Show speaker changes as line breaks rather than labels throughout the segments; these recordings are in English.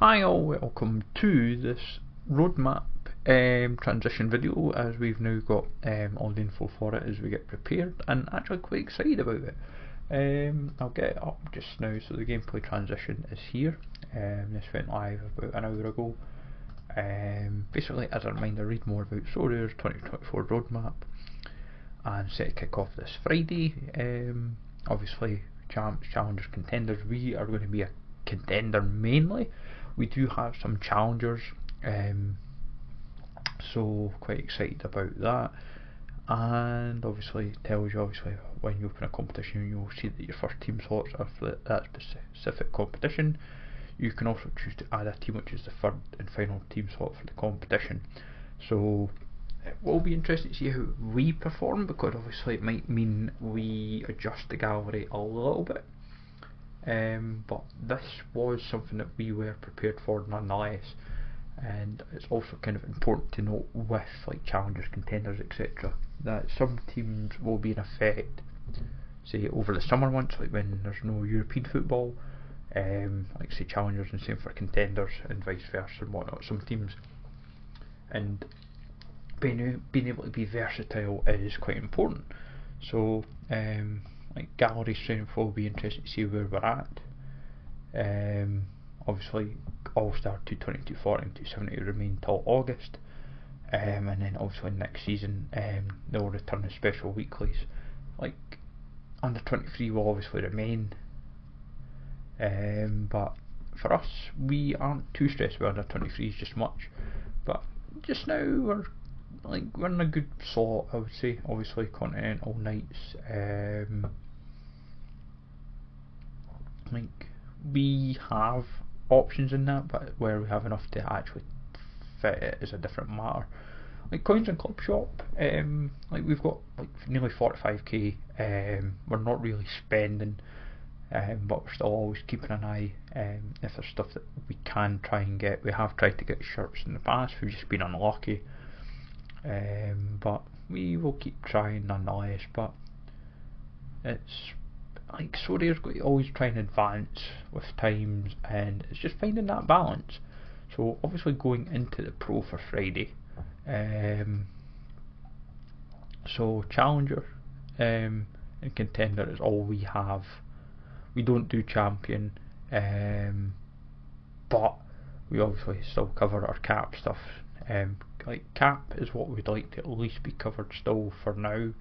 Hi all, welcome to this roadmap transition video, as we've now got all the info for it as we get prepared, and actually quite excited about it. I'll get it up just now. So the gameplay transition is here. This went live about an hour ago. Basically, as a reminder, read more about Sorare's 2024 roadmap and set to kick off this Friday. Obviously, champs, challengers, contenders. We are going to be a contender mainly. We do have some challengers, so quite excited about that. And obviously tells you when you open a competition, you'll see that your first team slots are for that specific competition. You can also choose to add a team, which is the third and final team slot for the competition. So it will be interesting to see how we perform, because obviously it might mean we adjust the gallery a little bit. But this was something that we were prepared for nonetheless, and it's also kind of important to note with like challengers, contenders, etc., that some teams will be in effect, say over the summer months, like when there's no European football, like say challengers, and same for contenders, and vice versa and whatnot. Some teams, and being able to be versatile is quite important. So like gallery strength will be interesting to see where we're at. Obviously All-Star 220, 240 and 270 remain till August, and then obviously next season they'll return as special weeklies. Like under 23 will obviously remain, but for us we aren't too stressed with under 23s just much. But just now we're in a good slot, I would say. Obviously continental nights, like we have options in that, but where we have enough to actually fit it is a different matter. Like coins and club shop, like we've got like nearly 45k. We're not really spending, but we're still always keeping an eye if there's stuff that we can try and get. We have tried to get shirts in the past, we've just been unlucky, but we will keep trying nonetheless. But it's like Sorare's got to always try and advance with times, and it's just finding that balance. So obviously going into the Pro for Friday, so Challenger and Contender is all we have. We don't do Champion, but we obviously still cover our cap stuff. Like cap is what we'd like to at least be covered still for now.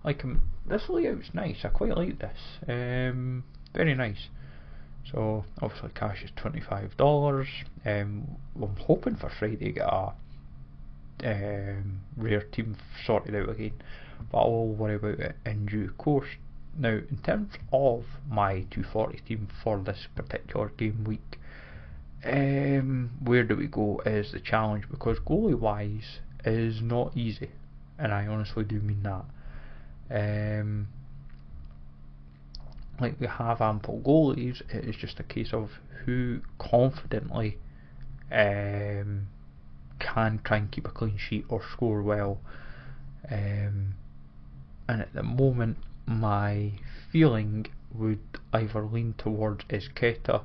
Like this layout's nice, I quite like this, very nice. So obviously cash is $25. I'm hoping for Friday to get a rare team sorted out again, but I'll worry about it in due course. Now in terms of my 240 team for this particular game week, where do we go is the challenge, because goalie wise is not easy, and I honestly do mean that. Like we have ample goalies, it is just a case of who confidently can try and keep a clean sheet or score well. And at the moment my feeling would either lean towards Izquierdo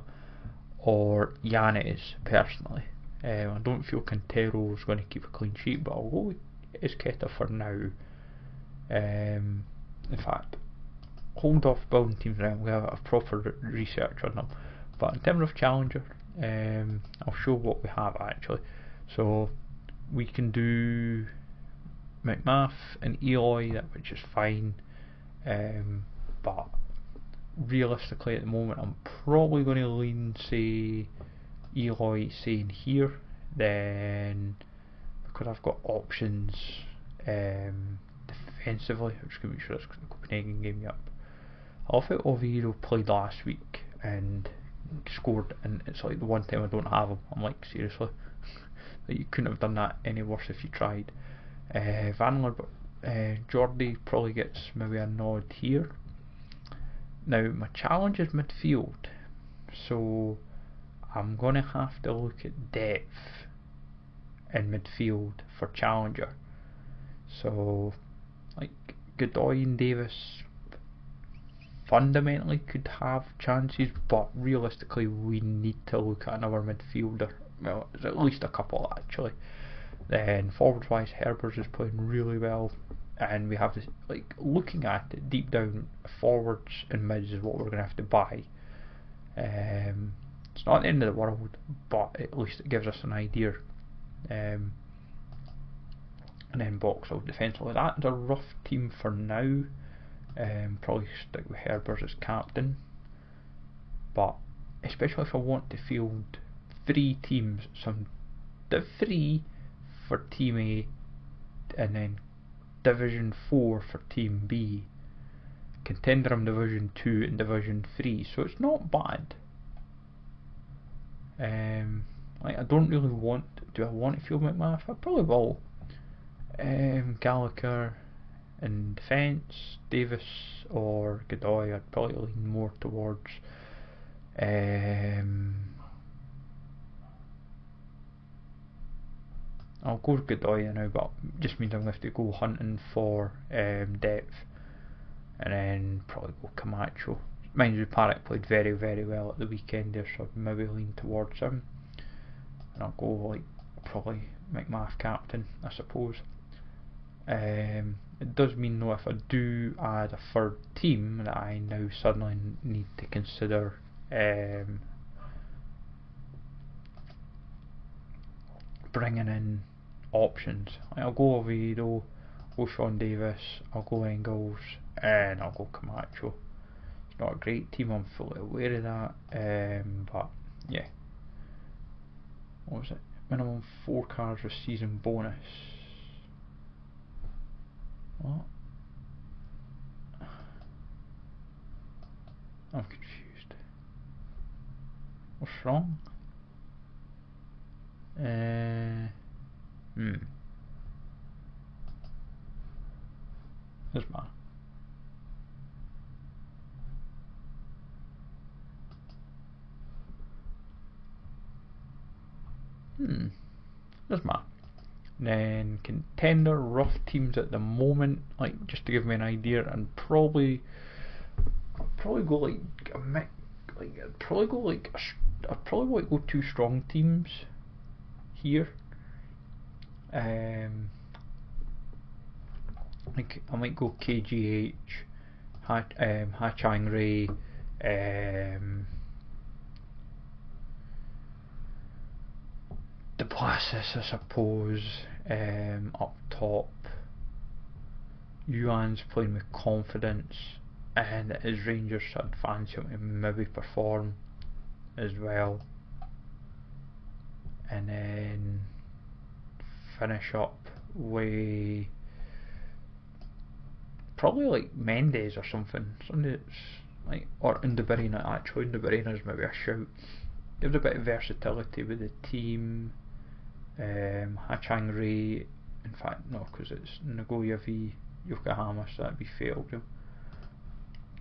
or Yanes personally. I don't feel Quintero's going to keep a clean sheet, but I'll go with Izquierdo for now. In fact, hold off building teams around, we have a proper research on them. But in terms of challenger, I'll show what we have actually. So we can do McMath and Eloy, which is fine, but realistically at the moment I'm probably going to lean, say, Eloy saying here, then because I've got options defensively. I'm just going to make sure that's the Copenhagen game. Up. I thought Oviedo played last week and scored, and it's like the one time I don't have him. I'm like, seriously, like, you couldn't have done that any worse if you tried. Vanler, but Jordi probably gets maybe a nod here. Now my challenge is midfield, so I'm gonna have to look at depth in midfield for challenger. So like Godoy and Davis, fundamentally could have chances, but realistically we need to look at another midfielder. Well, there's at least a couple actually. Then forwards wise, Herbers is playing really well, and we have this, like, looking at it deep down, forwards and mids is what we're going to have to buy. It's not the end of the world, but at least it gives us an idea. And then Boxall defensively, that's a rough team for now. Probably stick with Herbers as captain, but especially if I want to field 3 teams, the 3 for Team A, and then Division 4 for Team B, Contender in Division 2 and Division 3, so it's not bad. Like, I don't really want, do I want to field McMath? I probably will. Gallagher in defence, Davis or Godoy, I'd probably lean more towards. I'll go with Godoy now, but just means I'm going to have to go hunting for depth, and then probably go Camacho. Mind you, Parrott played very, very well at the weekend there, so I'd maybe lean towards him. And I'll go, like, probably McMath captain, I suppose. It does mean though, if I do add a third team, that I now suddenly need to consider bringing in options. I'll go Oviedo, go Sean Davis, I'll go Engels, and I'll go Camacho. It's not a great team, I'm fully aware of that, but yeah. What was it? Minimum 4 cards with season bonus. What? I'm confused. What's wrong? There's my. There's my. Then contender, rough teams at the moment, like, just to give me an idea, and I'd probably go like a mix, like I'd probably want to go 2 strong teams here. Like, I might go KGH, Ha Chang Ray, Duplassis, I suppose, up top. Yuan's playing with confidence, and his Rangers, so I'd fancy him to maybe perform as well. And then finish up with probably like Mendes or something. Somebody that's like, or Indeberina, actually. Indeberina's maybe a shout. Gives a bit of versatility with the team. Hachang Ray, in fact no, because it's Nagoya v Yokohama, so that'd be Fairview.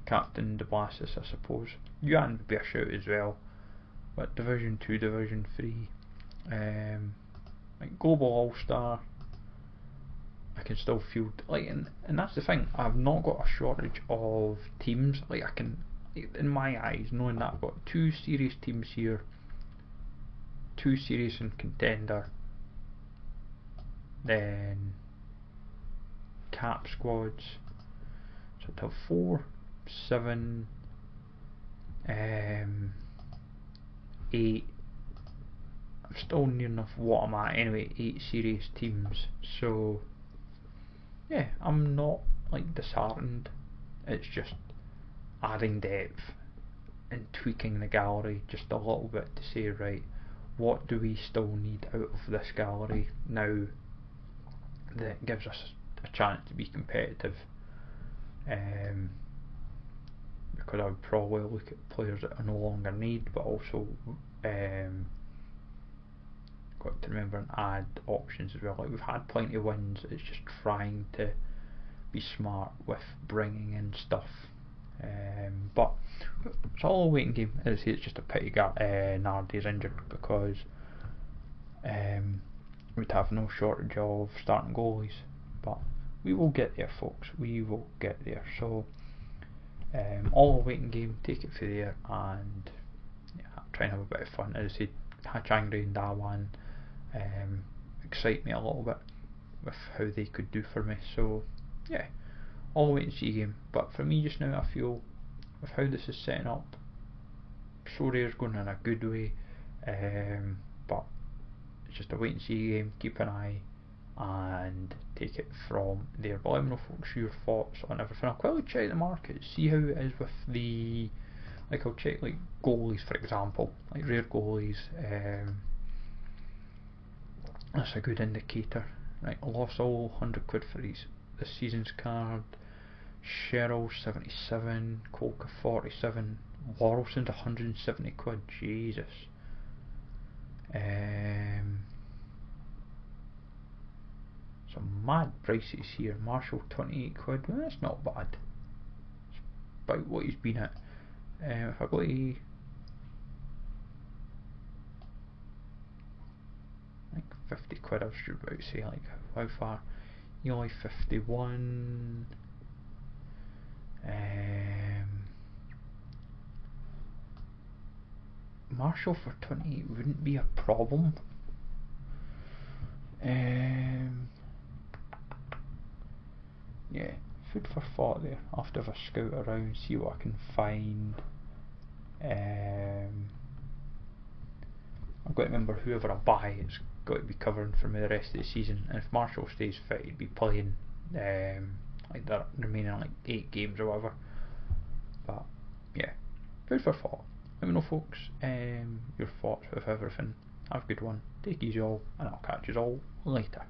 Captain Duplassis, I suppose. Yuan would be a shout as well. But Division 2, Division 3, like Global All-Star, I can still field, like, and that's the thing, I've not got a shortage of teams. Like, I can, in my eyes, knowing that I've got 2 serious teams here, 2 serious in contender, then cap squads, so to 4, 7, 8. I'm still near enough what I'm at anyway, 8 serious teams, so yeah, I'm not like disheartened. It's just adding depth and tweaking the gallery just a little bit to say, right, what do we still need out of this gallery now that gives us a chance to be competitive, because I would probably look at players that I no longer need, but also got to remember and add options as well. Like, we've had plenty of wins, it's just trying to be smart with bringing in stuff, but it's all a waiting game. As I say, it's just a pity Nardi's injured, because we'd have no shortage of starting goalies, but we will get there, folks, we will get there. So All waiting game, take it for there, and yeah, try and have a bit of fun. As I said, Hachangri and Dawan excite me a little bit with how they could do for me. So yeah, all wait and see game. But for me just now, I feel with how this is setting up, Sorare's going in a good way. But it's just a wait and see game. Keep an eye and take it from there. But let me know, folks, your thoughts on everything. I'll quickly check the market, see how it is with the, like, I'll check like goalies, for example, like rare goalies. That's a good indicator. Right, lost all 100 quid for this season's card. Cheryl 77, Kolka 47, Warrelson's 170 quid. Jesus. Some mad prices here. Marshall 28 quid. Well, that's not bad. It's about what he's been at. If I go to like 50 quid, I was just about to say, like, how far? Eli 51. Marshall for 28 wouldn't be a problem. Yeah, food for thought there. I'll have to have a scout around, see what I can find. I've got to remember, whoever I buy, it's got to be covering for me the rest of the season. And if Marshall stays fit, he'd be playing like the remaining like 8 games or whatever. But yeah, food for thought. Let me know, folks, your thoughts with everything. Have a good one. Take it easy all, and I'll catch you all later.